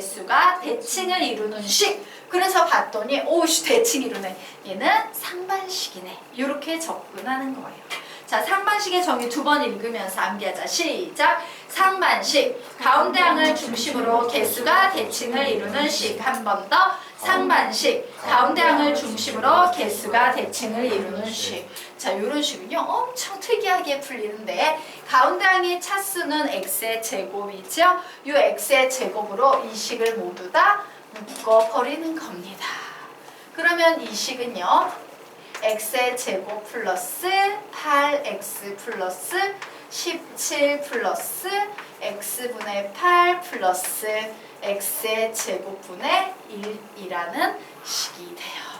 개수가 대칭을 이루는 식. 그래서 봤더니 오씨 대칭 이루네. 얘는 상반식이네. 이렇게 접근하는 거예요. 자, 상반식의 정의 두 번 읽으면서 암기하자. 시작. 상반식. 가운데 항을 중심으로 개수가 대칭을 이루는 식. 한 번 더. 상반식. 가운데 항을 중심으로 개수가 대칭을 이루는 식. 자, 이런 식은요 엄청 특이하게 풀리는데 가운데 항의 차수는 x의 제곱이죠. 이 x의 제곱으로 이 식을 모두 다 묶어버리는 겁니다. 그러면 이 식은요 x의 제곱 플러스 8x 플러스 17 플러스 x분의 8 플러스 x의 제곱분의 1이라는 식이 돼요.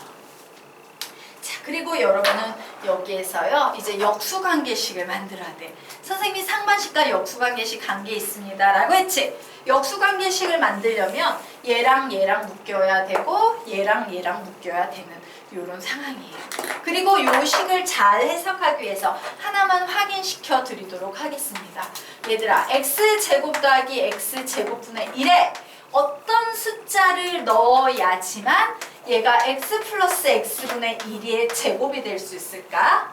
자, 그리고 여러분은 여기에서요 이제 역수관계식을 만들어야 돼. 선생님이 상반식과 역수관계식 관계 있습니다 라고 했지. 역수관계식을 만들려면 얘랑 얘랑 묶여야 되고 얘랑 얘랑 묶여야 되는 이런 상황이에요. 그리고 이 식을 잘 해석하기 위해서 하나만 확인시켜 드리도록 하겠습니다. 얘들아, x제곱 더하기 x제곱분의 1에 어떤 숫자를 넣어야지만 얘가 x 플러스 x분의 1의 제곱이 될 수 있을까?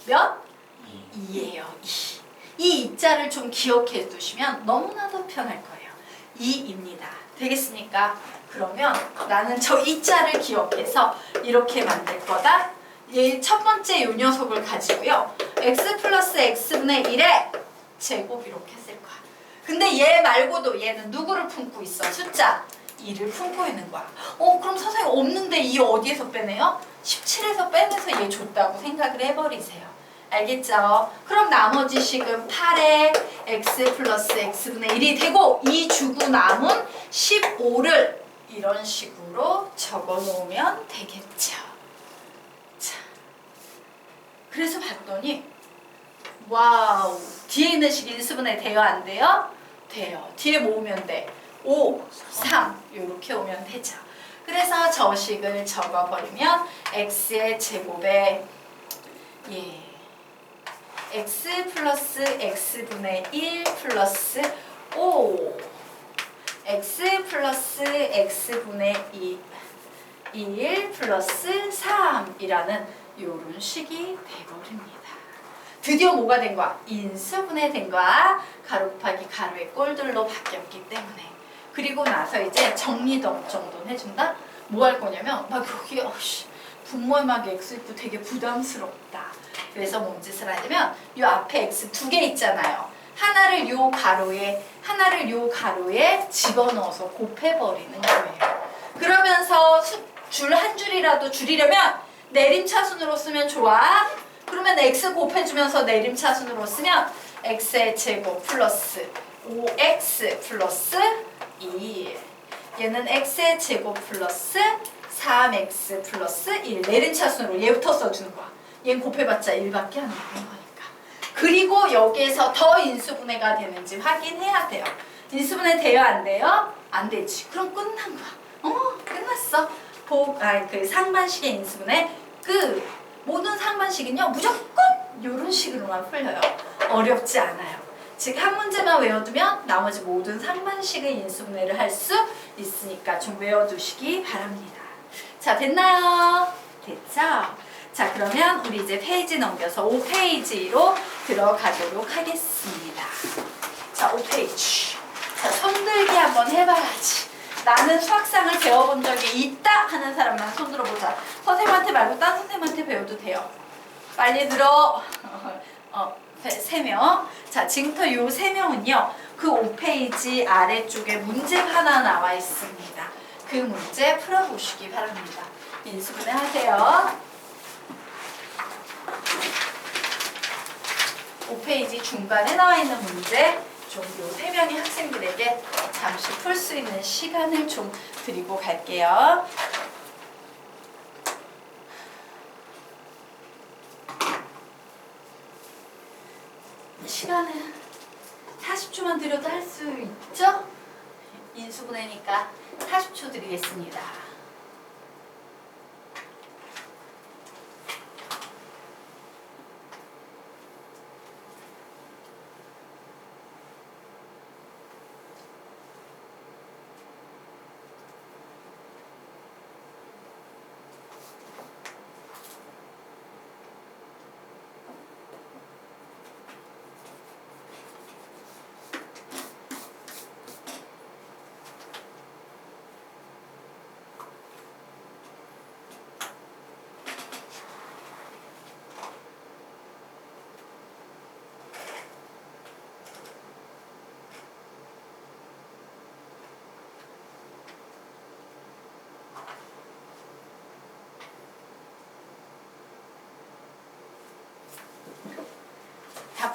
몇? 2예요. 2. 이 2자를 좀 기억해 두시면 너무나도 편할 거예요. 2입니다. 되겠습니까? 그러면 나는 저 2자를 기억해서 이렇게 만들 거다. 얘 첫 번째 요 녀석을 가지고요. x 플러스 x분의 1의 제곱 이렇게 쓸 거야. 근데 얘 말고도 얘는 누구를 품고 있어? 숫자 2를 품고 있는 거야. 그럼 선생님 없는데 2 어디에서 빼내요? 17에서 빼내서 얘 줬다고 생각을 해버리세요. 알겠죠? 그럼 나머지 식은 8에 x 플러스 x분의 1이 되고 이 주고 남은 15를 이런 식으로 적어 놓으면 되겠죠. 자, 그래서 봤더니 와우, 뒤에 있는 식 인수분해 돼요? 안 돼요? 돼요. 뒤에 모으면 돼. 5, 3 이렇게 오면 되죠. 그래서 저 식을 적어버리면 x의 제곱에 x 플러스 x분의 1 플러스 5 x 플러스 x분의 1 플러스 3이라는 이런 식이 되버립니다. 드디어 뭐가 된 거야? 인수분해 된 거야. 가로 곱하기 가로의 꼴들로 바뀌었기 때문에. 그리고 나서 이제 정리 정도는 해준다? 뭐 할 거냐면 막 여기 분모에 막 x 있고 되게 부담스럽다. 그래서 뭔 짓을 하냐면 이 앞에 x 두 개 있잖아요. 하나를 요 가로에 하나를 요 가로에 집어넣어서 곱해버리는 거예요. 그러면서 줄 한 줄이라도 줄이려면 내림차순으로 쓰면 좋아. 그러면 x 곱해주면서 내림차순으로 쓰면 x의 제곱 플러스 5x 플러스 2 얘는 x의 제곱 플러스 3x 플러스 1 내림차순으로 얘부터 써주는 거야. 얘는 곱해봤자 1밖에 안 나는 거니까. 그리고 여기에서 더 인수분해가 되는지 확인해야 돼요. 인수분해 돼요? 안 돼요? 안 되지. 그럼 끝난 거야. 끝났어. 그 상반식의 인수분해 끝. 모든 상반식은요 무조건 이런 식으로만 풀려요. 어렵지 않아요. 즉 한 문제만 외워두면 나머지 모든 상반식의 인수분해를 할 수 있으니까 좀 외워두시기 바랍니다. 자, 됐나요? 됐죠? 자, 그러면 우리 이제 페이지 넘겨서 5페이지로 들어가도록 하겠습니다. 자, 5페이지. 자, 손들기 한번 해봐야지. 나는 수학상을 배워본 적이 있다 하는 사람만 손 들어보자. 선생님한테 말고 딴 선생님한테 배워도 돼요. 빨리 들어. 3명. 자, 지금부터 요 3명은요. 그 5페이지 아래쪽에 문제가 하나 나와 있습니다. 그 문제 풀어보시기 바랍니다. 인수분해 하세요. 5페이지 중간에 나와 있는 문제 좀 요 3명의 학생들에게 잠시 풀 수 있는 시간을 좀 드리고 갈게요. 시간은 40초만 드려도 할 수 있죠? 인수분해니까 40초 드리겠습니다.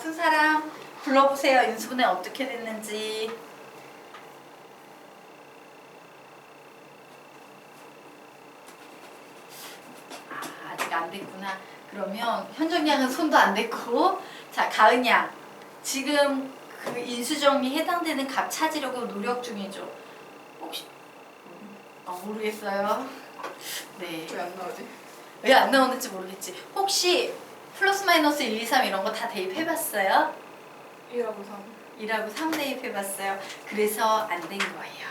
아픈 사람 불러보세요. 인수분해 어떻게 됐는지. 아직 안 됐구나. 그러면 현정양은 손도 안 댔고, 자 가은양 지금 그 인수정리 해당되는 값 찾으려고 노력 중이죠. 혹시 모르겠어요. 네. 왜 안 나오지? 왜 안 나오는지 모르겠지. 혹시 플러스 마이너스 1, 2, 3 이런 거 다 대입해봤어요? 1하고 3. 1하고 3 대입해봤어요. 그래서 안 된 거예요.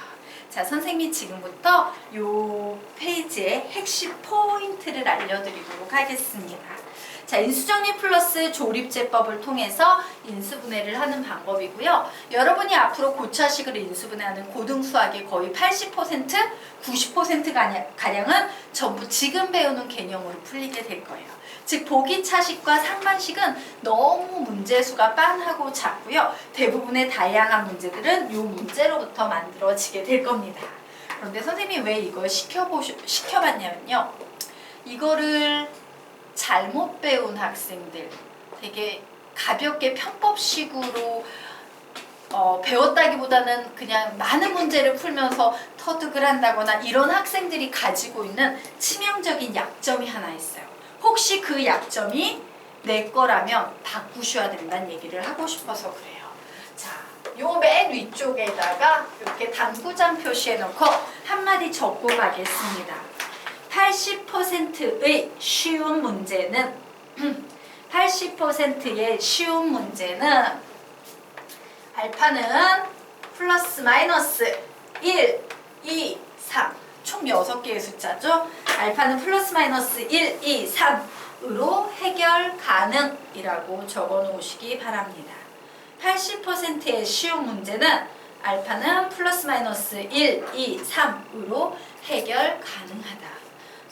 자, 선생님이 지금부터 요 페이지의 핵심 포인트를 알려드리도록 하겠습니다. 자, 인수정리 플러스 조립제법을 통해서 인수분해를 하는 방법이고요. 여러분이 앞으로 고차식으로 인수분해하는 고등수학의 거의 80%, 90%가량은 전부 지금 배우는 개념으로 풀리게 될 거예요. 즉 보기차식과 상반식은 너무 문제수가 빤하고 작고요. 대부분의 다양한 문제들은 이 문제로부터 만들어지게 될 겁니다. 그런데 선생님이 왜 이걸 시켜봤냐면요. 이거를 잘못 배운 학생들, 되게 가볍게 편법식으로 배웠다기보다는 그냥 많은 문제를 풀면서 터득을 한다거나 이런 학생들이 가지고 있는 치명적인 약점이 하나 있어요. 혹시 그 약점이 내 거라면 바꾸셔야 된다는 얘기를 하고 싶어서 그래요. 자, 요 맨 위쪽에다가 이렇게 당구장 표시해 놓고 한마디 적고 가겠습니다. 80%의 쉬운 문제는 80%의 쉬운 문제는 알파는 플러스 마이너스 1, 2, 3 총 6개의 숫자죠. 알파는 플러스 마이너스 1, 2, 3으로 해결 가능이라고 적어 놓으시기 바랍니다. 80%의 쉬운 문제는 알파는 플러스 마이너스 1, 2, 3으로 해결 가능하다.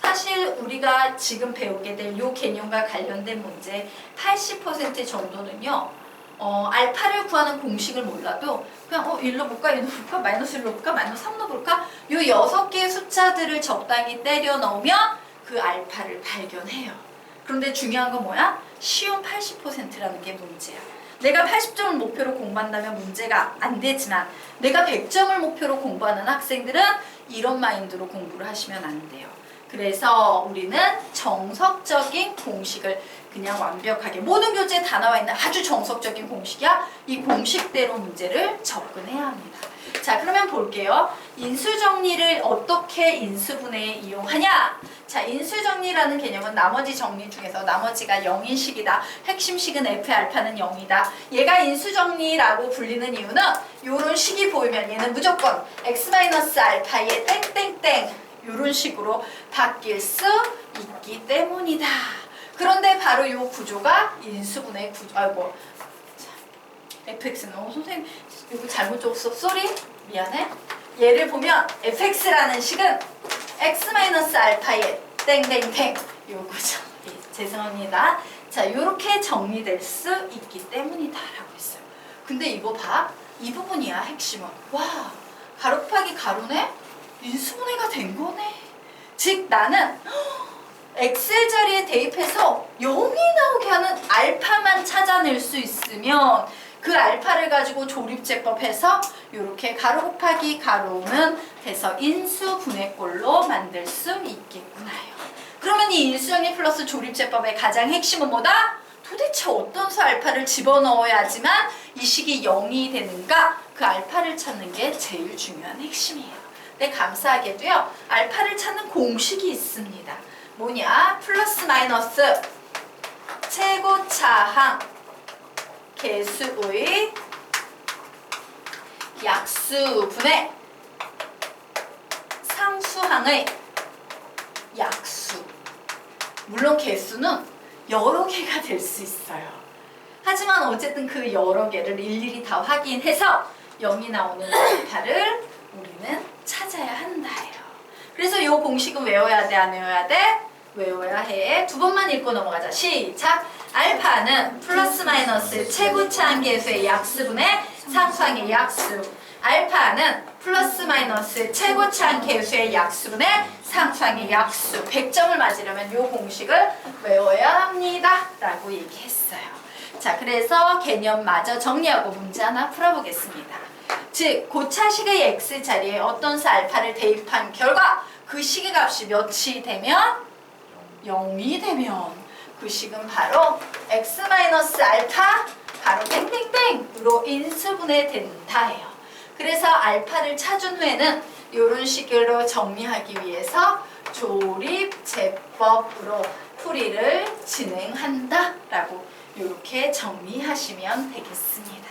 사실 우리가 지금 배우게 될 이 개념과 관련된 문제 80% 정도는요. 알파를 구하는 공식을 몰라도 그냥 1로 볼까, 2로 볼까, 마이너스 1로 볼까, 마이너스 3로 볼까 이 6개의 숫자들을 적당히 때려 넣으면 그 알파를 발견해요. 그런데 중요한 건 뭐야? 쉬운 80%라는 게 문제야. 내가 80점을 목표로 공부한다면 문제가 안 되지만 내가 100점을 목표로 공부하는 학생들은 이런 마인드로 공부를 하시면 안 돼요. 그래서 우리는 정석적인 공식을 그냥 완벽하게 모든 교재에 다 나와 있는 아주 정석적인 공식이야. 이 공식대로 문제를 접근해야 합니다. 자, 그러면 볼게요. 인수정리를 어떻게 인수분해에 이용하냐? 자, 인수정리라는 개념은 나머지 정리 중에서 나머지가 0인 식이다. 핵심식은 F의 알파는 0이다. 얘가 인수정리라고 불리는 이유는 이런 식이 보이면 얘는 무조건 X-알파의 땡땡땡 이런 식으로 바뀔 수 있기 때문이다. 그런데 바로 이 구조가 인수분해 구조. 아이고, fx는 선생님 이거 잘못 적었어. 쏘리 미안해. 얘를 보면 fx라는 식은 x-알파의 땡땡땡 요거죠. 예, 죄송합니다. 자, 이렇게 정리될 수 있기 때문이다라고 했어요. 근데 이거 봐. 이 부분이야 핵심은. 와, 가로 곱하기 가로네? 인수분해가 된 거네. 즉 나는 엑셀 자리에 대입해서 0이 나오게 하는 알파만 찾아낼 수 있으면 그 알파를 가지고 조립제법해서 이렇게 가로 곱하기 가로는 돼서 인수분해꼴로 만들 수 있겠구나요. 그러면 이 인수정리 플러스 조립제법의 가장 핵심은 뭐다? 도대체 어떤 수 알파를 집어넣어야지만 이 식이 0이 되는가? 그 알파를 찾는 게 제일 중요한 핵심이에요. 네, 감사하게도요. 알파를 찾는 공식이 있습니다. 뭐냐? 플러스 마이너스 최고차항 개수의 약수분의 상수항의 약수. 물론 개수는 여러 개가 될 수 있어요. 하지만 어쨌든 그 여러 개를 일일이 다 확인해서 0이 나오는 알파를 우리는 찾아야 한다예요. 그래서 이 공식은 외워야 돼, 안 외워야 돼? 외워야 해. 두 번만 읽고 넘어가자. 시작! 알파는 플러스 마이너스 최고차항 계수의 약수분의 상수항의 약수. 알파는 플러스 마이너스 최고차항 계수의 약수분의 상수항의 약수. 100점을 맞으려면 이 공식을 외워야 합니다. 라고 얘기했어요. 자, 그래서 개념마저 정리하고 문제 하나 풀어보겠습니다. 즉, 고차식의 x 자리에 어떤 수 알파를 대입한 결과 그 식의 값이 몇이 되면? 0이 되면 그 식은 바로 x-알파 바로 땡땡땡으로 인수분해 된다예요. 그래서 알파를 찾은 후에는 이런 식으로 정리하기 위해서 조립제법으로 풀이를 진행한다라고 이렇게 정리하시면 되겠습니다.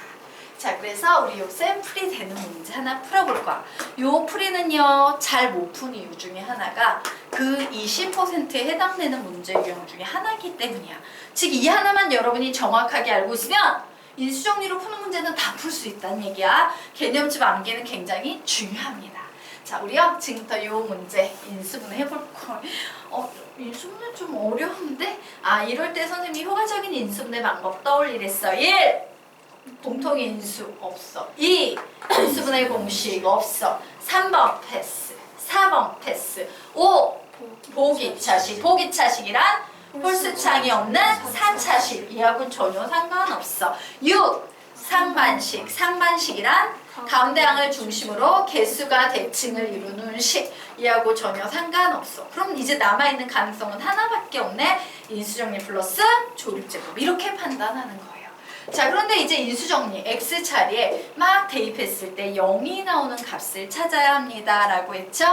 자, 그래서 우리 요쌤 풀이 되는 문제 하나 풀어볼 거야. 요 풀이는요, 잘 못 푼 이유 중에 하나가 그 20%에 해당되는 문제 유형 중에 하나이기 때문이야. 즉, 이 하나만 여러분이 정확하게 알고 있으면 인수정리로 푸는 문제는 다 풀 수 있다는 얘기야. 개념집 암기는 굉장히 중요합니다. 자, 우리요, 지금부터 요 문제 인수분해 해볼 거예요. 인수분해 좀 어려운데? 아, 이럴 때 선생님이 효과적인 인수분해 방법 떠올리랬어. 1. 공통인수 없어. 2. 인수분해 공식 없어. 3번 패스. 4번 패스. 5. 보기차식. 보기차식이란 홀수창이 없는 4차식. 이하고는 전혀 상관없어. 6. 상반식. 상반식이란 가운데 항을 중심으로 개수가 대칭을 이루는 식. 이하고 전혀 상관없어. 그럼 이제 남아있는 가능성은 하나밖에 없네. 인수정리 플러스 조립제법. 이렇게 판단하는 거예요. 자, 그런데 이제 인수정리 x 자리에 막 대입했을 때 0이 나오는 값을 찾아야 합니다 라고 했죠?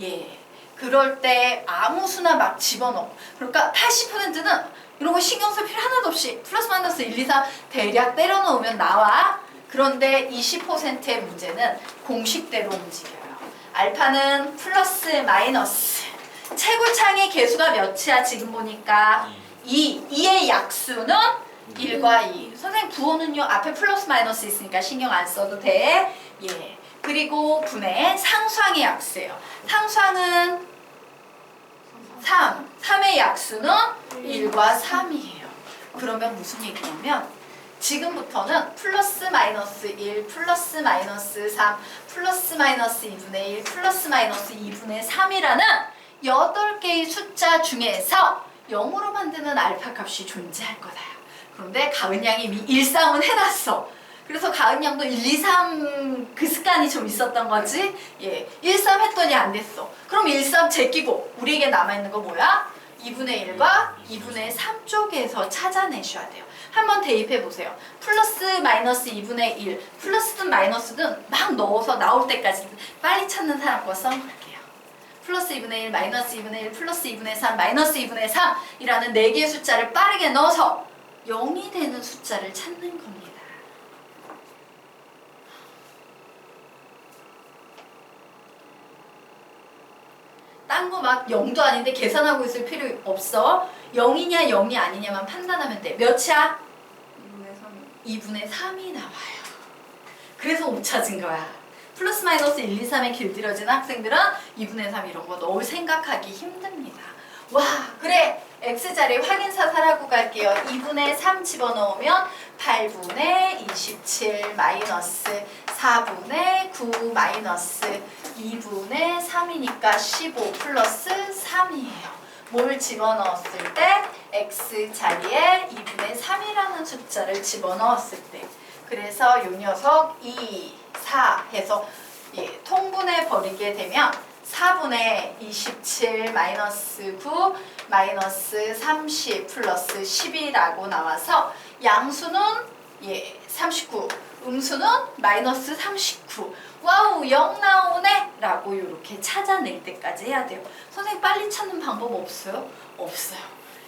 예. 그럴 때 아무 수나 막 집어넣어. 그러니까 80%는 이런 거 신경 쓸 필요 하나도 없이 플러스 마이너스 1, 2, 3 대략 때려 넣으면 나와. 그런데 20%의 문제는 공식대로 움직여요. 알파는 플러스 마이너스. 최고창의 개수가 몇이야 지금 보니까? 2. 2의 약수는 1과 2. 선생님 부호는요 앞에 플러스 마이너스 있으니까 신경 안 써도 돼. 예. 그리고 분의 상수항의 약수예요. 상수항은 3. 3의 약수는 1과 3이에요. 그러면 무슨 얘기냐면 지금부터는 플러스 마이너스 1, 플러스 마이너스 3, 플러스 마이너스 2분의 1, 플러스 마이너스 2분의 3이라는 8개의 숫자 중에서 0으로 만드는 알파 값이 존재할 거다. 그런데 가은 양이 이미 1, 3은 해놨어. 그래서 가은 양도 1, 2, 3 그 습관이 좀 있었던 거지. 예, 1, 3 했더니 안 됐어. 그럼 1, 3 제끼고 우리에게 남아있는 거 뭐야? 2분의 1과 2분의 3 쪽에서 찾아내셔야 돼요. 한번 대입해 보세요. 플러스 마이너스 2분의 1, 플러스든 마이너스든 막 넣어서 나올 때까지 빨리 찾는 사람 거 써볼게요. 플러스 2분의 1, 마이너스 2분의 1, 플러스 2분의 3, 마이너스 2분의 3 이라는 4개의 숫자를 빠르게 넣어서 0이 되는 숫자를 찾는 겁니다. 딴 거 막 0도 아닌데 계산하고 있을 필요 없어. 0이냐 0이 아니냐만 판단하면 돼. 몇이야? 2분의 3이 나와요. 그래서 못 찾은 거야. 플러스 마이너스 1, 2, 3에 길들여진 학생들은 2분의 3 이런 거 넣을 생각하기 힘듭니다. 와, 그래. X자리 확인사살하고 갈게요. 2분의 3 집어넣으면 8분의 27 마이너스 4분의 9 마이너스 2분의 3이니까 15 플러스 3이에요. 뭘 집어넣었을 때? X자리에 2분의 3이라는 숫자를 집어넣었을 때. 그래서 이 녀석 2, 4 해서 예, 통분해 버리게 되면 4분의 27 마이너스 9 마이너스 30 플러스 10이라고 나와서 양수는 예 39, 음수는 마이너스 39. 와우 0 나오네 라고 이렇게 찾아낼 때까지 해야 돼요. 선생님 빨리 찾는 방법 없어요? 없어요.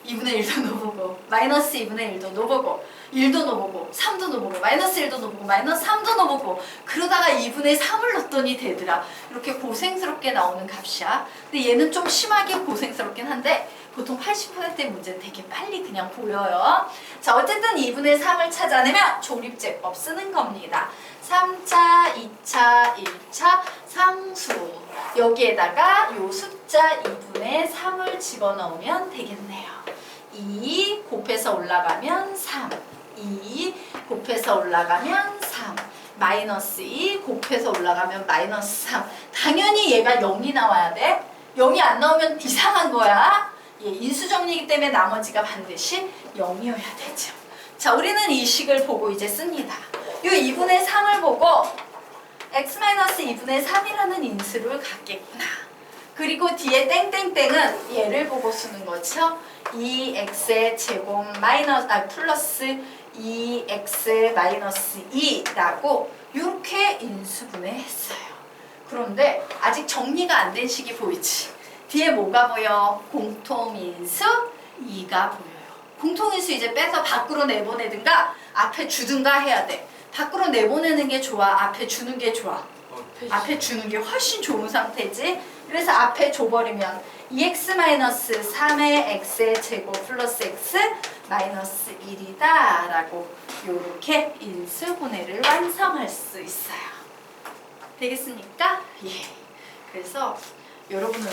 2분의 1도 넣어보고 마이너스 2분의 1도 넣어보고 1도 넣어보고 3도 넣어보고 마이너스 1도 넣어보고 마이너스 3도 넣어보고 그러다가 2분의 3을 넣었더니 되더라. 이렇게 고생스럽게 나오는 값이야. 근데 얘는 좀 심하게 고생스럽긴 한데 보통 80%의 문제는 되게 빨리 그냥 보여요. 자, 어쨌든 2분의 3을 찾아내면 조립제법 쓰는 겁니다. 3차, 2차, 1차 상수 여기에다가 요 숫자 2분의 3을 집어넣으면 되겠네요. 2 곱해서 올라가면 3 2 곱해서 올라가면 3 마이너스 2 곱해서 올라가면 마이너스 3 당연히 얘가 0이 나와야 돼. 0이 안 나오면 이상한 거야. 예, 인수정리이기 때문에 나머지가 반드시 0이어야 되죠. 자, 우리는 이 식을 보고 이제 씁니다. 이 2분의 3을 보고 x-2분의 3이라는 인수를 갖겠구나. 그리고 뒤에 땡땡땡은 얘를 보고 쓰는 거죠. 2x의 제곱 플러스 2x 마이너스 2라고 이렇게 인수분해했어요. 그런데 아직 정리가 안 된 식이 보이지? 뒤에 뭐가 보여? 공통인수 2가 보여요. 공통인수 이제 빼서 밖으로 내보내든가 앞에 주든가 해야 돼. 밖으로 내보내는 게 좋아? 앞에 주는 게 좋아? 앞에 주는 게 훨씬 좋은 상태지? 그래서 앞에 줘버리면 2x-3의 x의 제곱 플러스 x 마이너스 1이다 라고 이렇게 인수분해를 완성할 수 있어요. 되겠습니까? 예. 그래서 여러분은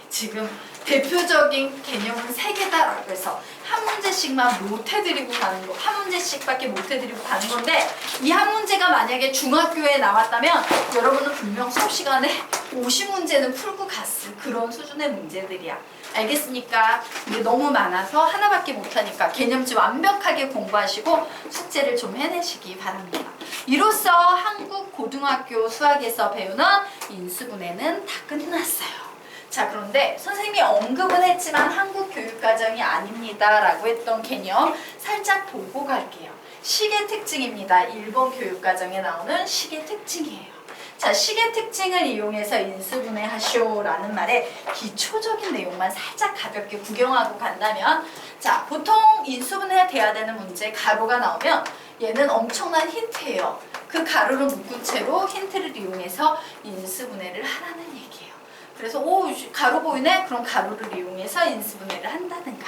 지금 대표적인 개념은 3개다라고 해서 한 문제씩만 못 해드리고 가는 거, 한 문제씩밖에 못 해드리고 가는 건데 이 한 문제가 만약에 중학교에 나왔다면 여러분은 분명 수업 시간에 50문제는 풀고 갔을 그런 수준의 문제들이야. 알겠습니까? 근데 너무 많아서 하나밖에 못하니까 개념지 완벽하게 공부하시고 숙제를 좀 해내시기 바랍니다. 이로써 한국 고등학교 수학에서 배우는 인수분해는 다 끝났어요. 자, 그런데 선생님이 언급은 했지만 한국 교육과정이 아닙니다 라고 했던 개념 살짝 보고 갈게요. 식의 특징입니다. 일본 교육과정에 나오는 식의 특징이에요. 자, 식의 특징을 이용해서 인수분해 하쇼 라는 말에 기초적인 내용만 살짝 가볍게 구경하고 간다면, 자, 보통 인수분해가 돼야 되는 문제 가로가 나오면 얘는 엄청난 힌트예요. 그 가로를 묶은 채로 힌트를 이용해서 인수분해를 하라는 얘기예요. 그래서 오, 가로 보이네? 그럼 가로를 이용해서 인수분해를 한다든가,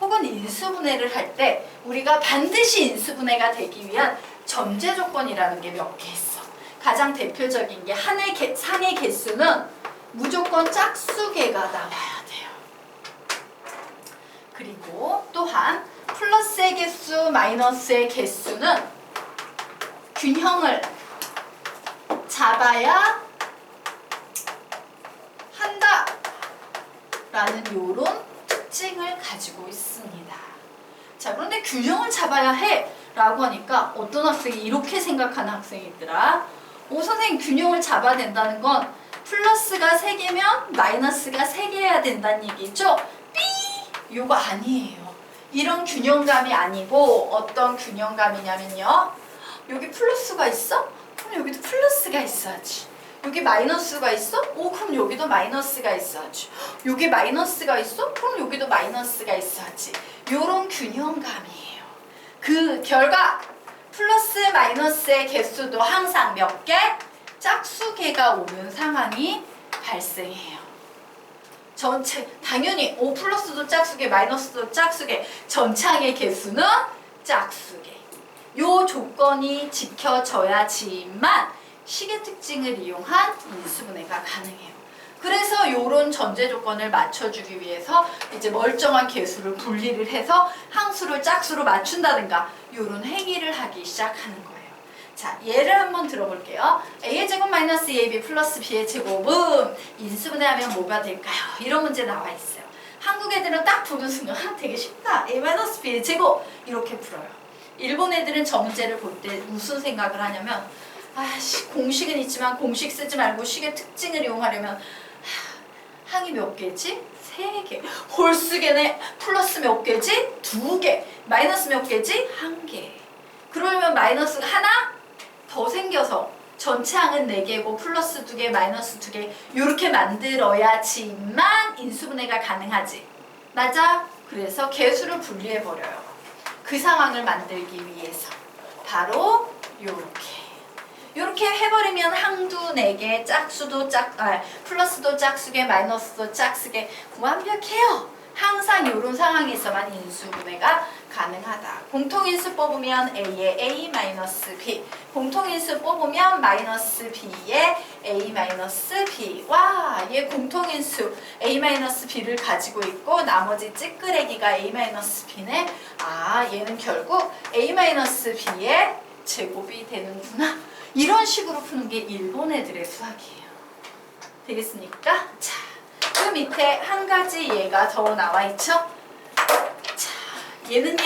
혹은 인수분해를 할 때 우리가 반드시 인수분해가 되기 위한 전제 조건이라는 게 몇 개 있어. 가장 대표적인 게 상의 개수는 무조건 짝수개가 나와야 돼요. 그리고 또한 플러스의 개수, 마이너스의 개수는 균형을 잡아야 한다 라는 요런 특징을 가지고 있습니다. 자, 그런데 균형을 잡아야 해 라고 하니까 어떤 학생이 이렇게 생각하는 학생이 있더라. 선생님, 균형을 잡아야 된다는 건 플러스가 3개면 마이너스가 3개여야 된다는 얘기죠? 삐! 요거 아니에요. 이런 균형감이 아니고 어떤 균형감이냐면요, 여기 플러스가 있어? 그럼 여기도 플러스가 있어야지. 여기 마이너스가 있어? 그럼 여기도 마이너스가 있어야지. 여기 마이너스가 있어? 그럼 여기도 마이너스가 있어야지. 요런 균형감이에요. 그 결과 플러스 마이너스의 개수도 항상 몇 개? 짝수개가 오는 상황이 발생해요. 전체 당연히 플러스도 짝수개, 마이너스도 짝수개, 전체항의 개수는 짝수개. 요 조건이 지켜져야지만 식의 특징을 이용한 인수분해가 가능해요. 그래서 요런 전제 조건을 맞춰주기 위해서 이제 멀쩡한 개수를 분리를 해서 항수를 짝수로 맞춘다든가 요런 행위를 하기 시작하는 거예요. 자, 예를 한번 들어볼게요. a의 제곱 마이너스 2ab 플러스 b의 제곱은 인수분해하면 뭐가 될까요? 이런 문제 나와 있어요. 한국 애들은 딱 보는 순간 되게 쉽다. a 마이너스 b의 제곱 이렇게 풀어요. 일본 애들은 저 문제를 볼 때 무슨 생각을 하냐면, 공식은 있지만 공식 쓰지 말고 식의 특징을 이용하려면 항이 몇 개지? 3개. 홀수개네. 플러스 몇 개지? 2개. 마이너스 몇 개지? 1개. 그러면 마이너스가 하나 더 생겨서 전체 항은 4개고 플러스 2개, 마이너스 2개 이렇게 만들어야지만 인수분해가 가능하지. 맞아? 그래서 개수를 분리해버려요. 그 상황을 만들기 위해서. 바로 요렇게 해버리면 항도 4개, 짝수도 플러스도 짝수개, 마이너스도 짝수개 완벽해요. 항상 이런 상황에서만 인수분해가 가능하다. 공통인수 뽑으면 a의 a 마이너스 b, 공통인수 뽑으면 마이너스 b의 a 마이너스 b. 와, 얘 공통인수 a 마이너스 b를 가지고 있고 나머지 찌끄레기가 a 마이너스 b네. 얘는 결국 a 마이너스 b의 제곱이 되는구나. 이런 식으로 푸는 게 일본 애들의 수학이에요. 되겠습니까? 자, 그 밑에 한 가지 예가 더 나와 있죠? 자, 얘는요,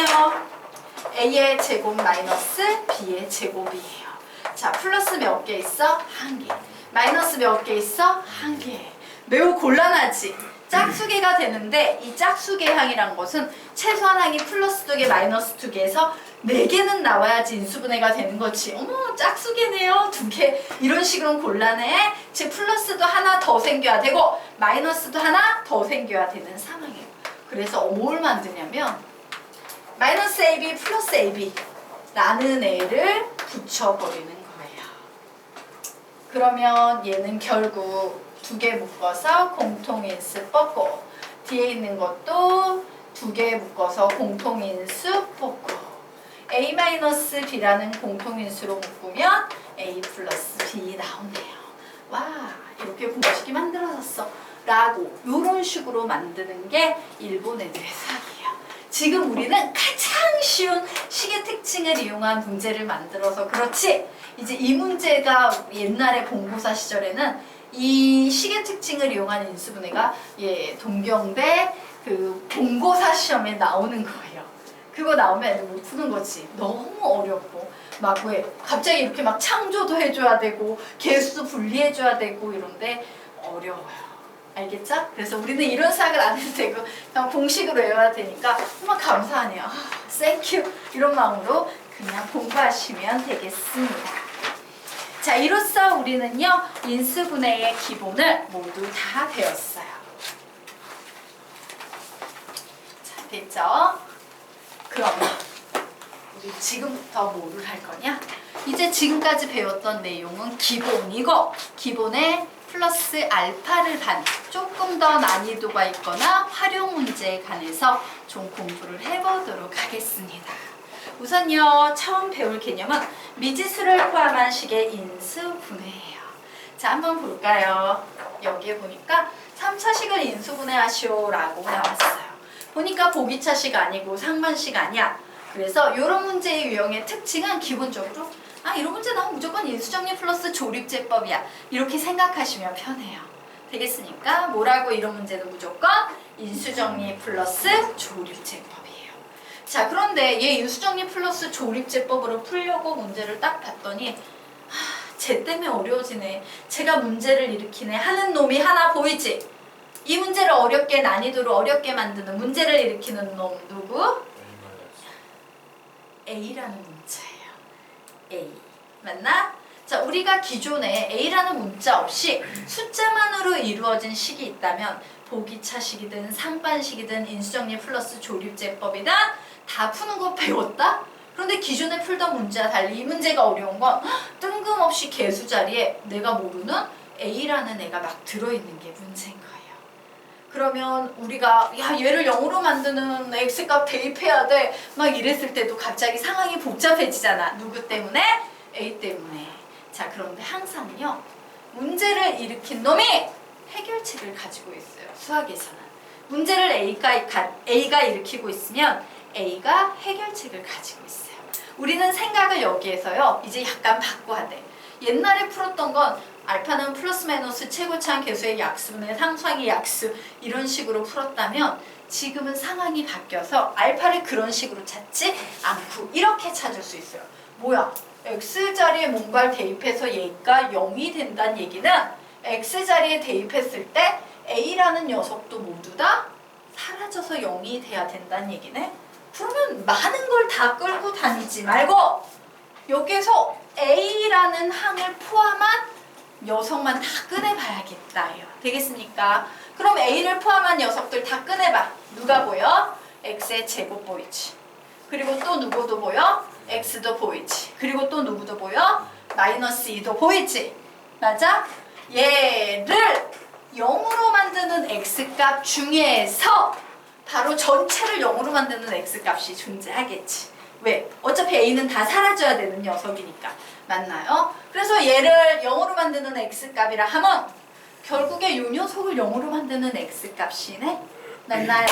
A의 제곱 마이너스 B의 제곱이에요. 자, 플러스 몇 개 있어? 한 개. 마이너스 몇 개 있어? 한 개. 매우 곤란하지? 짝수계가 되는데 이 짝수계항이란 것은 최소한 항이 플러스 2개, 마이너스 2개에서 4개는 나와야지 인수분해가 되는 거지. 어머, 짝수계네요. 2개. 이런 식으로는 곤란해. 즉 플러스도 하나 더 생겨야 되고 마이너스도 하나 더 생겨야 되는 상황이에요. 그래서 뭘 만드냐면 마이너스 AB 플러스 AB 라는 애를 붙여버리는 거예요. 그러면 얘는 결국 2개 묶어서 공통인수 뽑고 뒤에 있는 것도 2개 묶어서 공통인수 뽑고 A-B라는 공통인수로 묶으면 A 플러스 B 나오네요. 와, 이렇게 공식이 만들어졌어. 라고 이런 식으로 만드는 게 일본 애들의 수학이에요. 지금 우리는 가장 쉬운 식의 특징을 이용한 문제를 만들어서 그렇지, 이제 이 문제가 옛날에 본고사 시절에는 이 식의 특징을 이용한 인수분해가 동경대 그 본고사 시험에 나오는 거예요. 그거 나오면 애들 못 푸는 거지. 너무 어렵고 막 왜 갑자기 이렇게 막 창조도 해줘야 되고 개수도 분리해줘야 되고 이런데 어려워요. 알겠죠? 그래서 우리는 이런 수학을 안 해도 되고 그냥 공식으로 외워야 되니까 정말 감사하네요. 땡큐 이런 마음으로 그냥 공부하시면 되겠습니다. 자, 이로써 우리는요 인수분해의 기본을 모두 다 배웠어요. 자, 됐죠? 그러면 우리 지금부터 뭐를 할 거냐? 이제 지금까지 배웠던 내용은 기본이고 기본에 플러스 알파를 반 조금 더 난이도가 있거나 활용 문제에 관해서 좀 공부를 해보도록 하겠습니다. 우선요 처음 배울 개념은 미지수를 포함한 식의 인수분해예요. 자, 한번 볼까요? 여기에 보니까 3차식을 인수분해하시오 라고 나왔어요. 보니까 보기차식 아니고 상반식 아니야. 그래서 이런 문제의 유형의 특징은 기본적으로 이런 문제 나오면 무조건 인수정리 플러스 조립제법이야. 이렇게 생각하시면 편해요. 되겠습니까? 뭐라고 이런 문제는 무조건 인수정리 플러스 조립제법이에요. 자, 그런데 얘 인수정리 플러스 조립제법으로 풀려고 문제를 딱 봤더니 쟤 때문에 어려워지네. 제가 문제를 일으키네 하는 놈이 하나 보이지? 이 문제를 어렵게 난이도를 어렵게 만드는 문제를 일으키는 놈 누구? A라는 문자예요. A. 맞나? 자, 우리가 기존에 A라는 문자 없이 숫자만으로 이루어진 식이 있다면 보기차식이든 상반식이든 인수정리 플러스 조립제법이든 다 푸는 거 배웠다? 그런데 기존에 풀던 문제와 달리 이 문제가 어려운 건 뜬금없이 개수 자리에 내가 모르는 A라는 애가 막 들어있는 게 문제인 거예요. 그러면 우리가 얘를 0으로 만드는 x값 대입해야 돼 막 이랬을 때도 갑자기 상황이 복잡해지잖아. 누구 때문에? A 때문에. 자, 그런데 항상요 문제를 일으킨 놈이 해결책을 가지고 있어요. 수학에서는 문제를 A가 일으키고 있으면 A가 해결책을 가지고 있어요. 우리는 생각을 여기에서요 이제 약간 바꿔야 돼. 옛날에 풀었던 건 알파는 플러스 마이너스 최고차항 계수의 약수분의 상수항의 약수 이런 식으로 풀었다면 지금은 상황이 바뀌어서 알파를 그런 식으로 찾지 않고 이렇게 찾을 수 있어요. 뭐야? X자리에 뭔가를 대입해서 얘가 0이 된다는 얘기는 X자리에 대입했을 때 A라는 녀석도 모두 다 사라져서 0이 돼야 된다는 얘기네? 그러면 많은 걸 다 끌고 다니지 말고 여기에서 A라는 항을 포함한 녀석만 다 꺼내봐야겠다요. 되겠습니까? 그럼 A를 포함한 녀석들 다 꺼내봐. 누가 보여? X의 제곱 보이지. 그리고 또 누구도 보여? X도 보이지. 그리고 또 누구도 보여? 마이너스 2도 보이지. 맞아? 얘를 0으로 만드는 X값 중에서 바로 전체를 0으로 만드는 X값이 존재하겠지. 왜? 어차피 A는 다 사라져야 되는 녀석이니까. 맞나요? 그래서 얘를 0으로 만드는 X값이라 하면 결국에 이 녀석을 0으로 만드는 X값이네? 맞나요?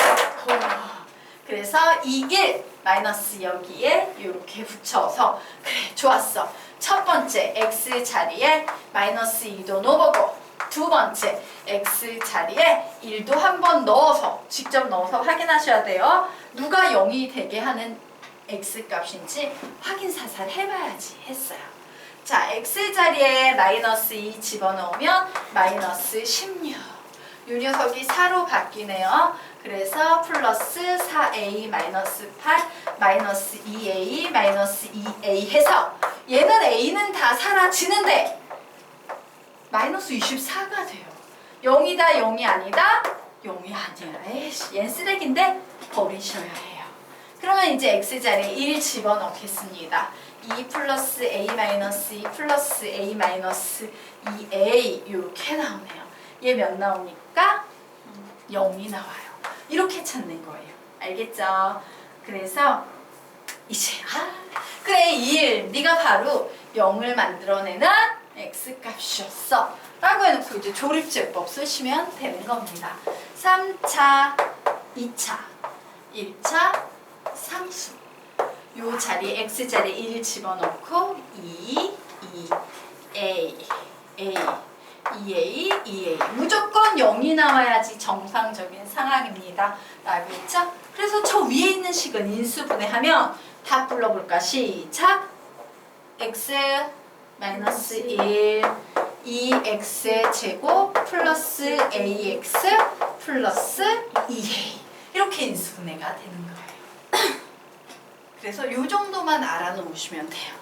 그래서 2, 1 마이너스 여기에 이렇게 붙여서 그래 좋았어. 첫 번째 X 자리에 마이너스 2도 넣어보고 두 번째 X 자리에 1도 한 번 넣어서 직접 넣어서 확인하셔야 돼요. 누가 0이 되게 하는 x값인지 확인 사살 해봐야지 했어요. 자, x자리에 마이너스 2 집어넣으면 마이너스 16. 이 녀석이 4로 바뀌네요. 그래서 플러스 4a 마이너스 8 마이너스 2a 마이너스 2a 해서 얘는 a는 다 사라지는데 마이너스 24가 돼요. 0이다 0이 아니다? 0이 아니야. 에이씨, 얜 쓰레기인데 버리셔야 해요. 그러면 이제 x자리에 1 집어넣겠습니다. 2 플러스 a 마이너스 2 플러스 a 마이너스 2a 이렇게 나오네요. 얘 몇 나오니까? 0이 나와요. 이렇게 찾는 거예요. 알겠죠? 그래서 이제 그래 1 네가 바로 0을 만들어내는 x값이었어 라고 해놓고 이제 조립제법 쓰시면 되는 겁니다. 3차, 2차, 1차 상수 요 자리에 x자리에 1 집어넣고 2, A, 2A, 2A 무조건 0이 나와야지 정상적인 상황입니다. 라고 했죠? 그래서 저 위에 있는 식은 인수분해하면 다 불러볼까? 시작! x 마이너스 1 2x 제곱 플러스 ax 플러스 2a 이렇게 인수분해가 되는 거예요. 그래서 요 정도만 알아놓으시면 돼요.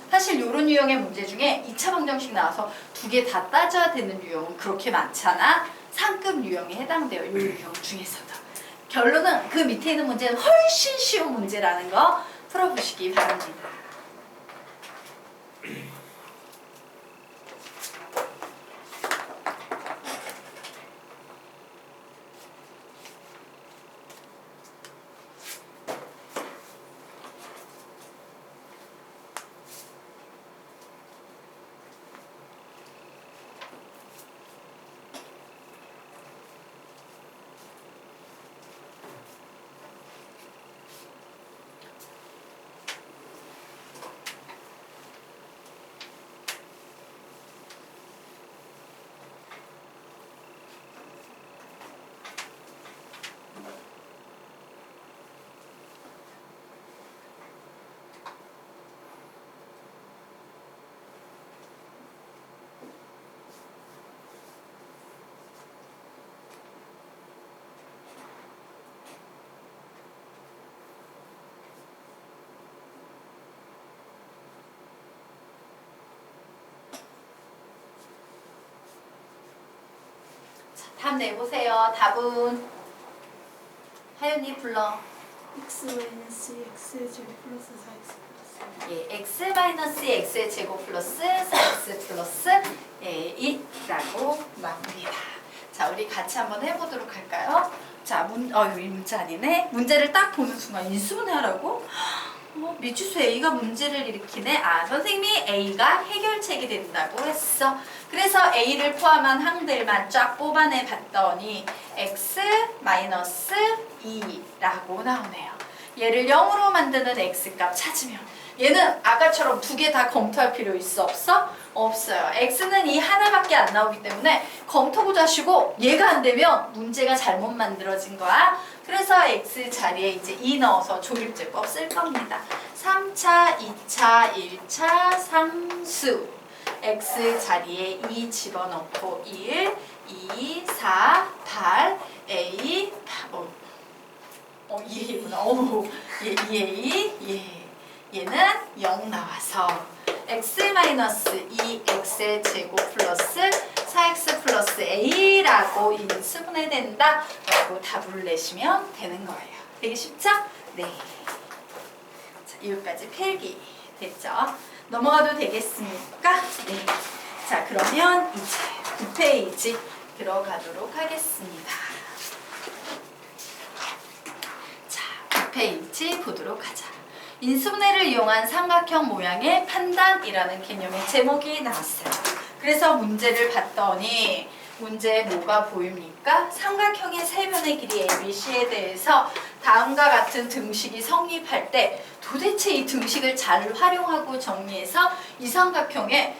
사실 이런 유형의 문제 중에 2차 방정식 나와서 두 개 다 따져야 되는 유형은 그렇게 많잖아. 상급 유형에 해당돼요. 이 유형 중에서도. 결론은 그 밑에 있는 문제는 훨씬 쉬운 문제라는 거 풀어보시기 바랍니다. 답 내보세요. 답은 하윤이 불러. x 마이너스 x 제곱 플러스 4x 플러스 예, x 마이너스 x의 제곱 플러스 4x 플러스 1이라고 나옵니다. 자, 우리 같이 한번 해보도록 할까요? 자, 이 문제 아니네. 문제를 딱 보는 순간 인수분해하라고? 미지수 A가 문제를 일으키네. 아, 선생님이 A가 해결책이 된다고 했어. 그래서 A를 포함한 항들만 쫙 뽑아내 봤더니 x 마이너스 2라고 나오네요. 얘를 0으로 만드는 x값 찾으면 얘는 아까처럼 두 개 다 검토할 필요 있어 없어? 없어요. x는 이 하나밖에 안 나오기 때문에 검토보자 하시고 얘가 안 되면 문제가 잘못 만들어진 거야. 그래서 x 자리에 이제 2 넣어서 조립제법 쓸 겁니다. 3차, 2차, 1차 상수 x 자리에 2 집어넣고 1, 2, 4, 8, a 2a구나. 얘 2a, 예. 얘는 0 나와서 x-2x의 제곱 플러스 4x 플러스 a라고 인수분해 된다 라고 답을 내시면 되는 거예요. 되게 쉽죠? 네. 자, 여기까지 필기 됐죠? 넘어가도 되겠습니까? 네. 자, 그러면 이제 9페이지 들어가도록 하겠습니다. 자, 9페이지 보도록 하자. 인수분해를 이용한 삼각형 모양의 판단이라는 개념의 제목이 나왔어요. 그래서 문제를 봤더니 문제에 뭐가 보입니까? 삼각형의 세변의 길이 ABC에 대해서 다음과 같은 등식이 성립할 때 도대체 이 등식을 잘 활용하고 정리해서 이 삼각형의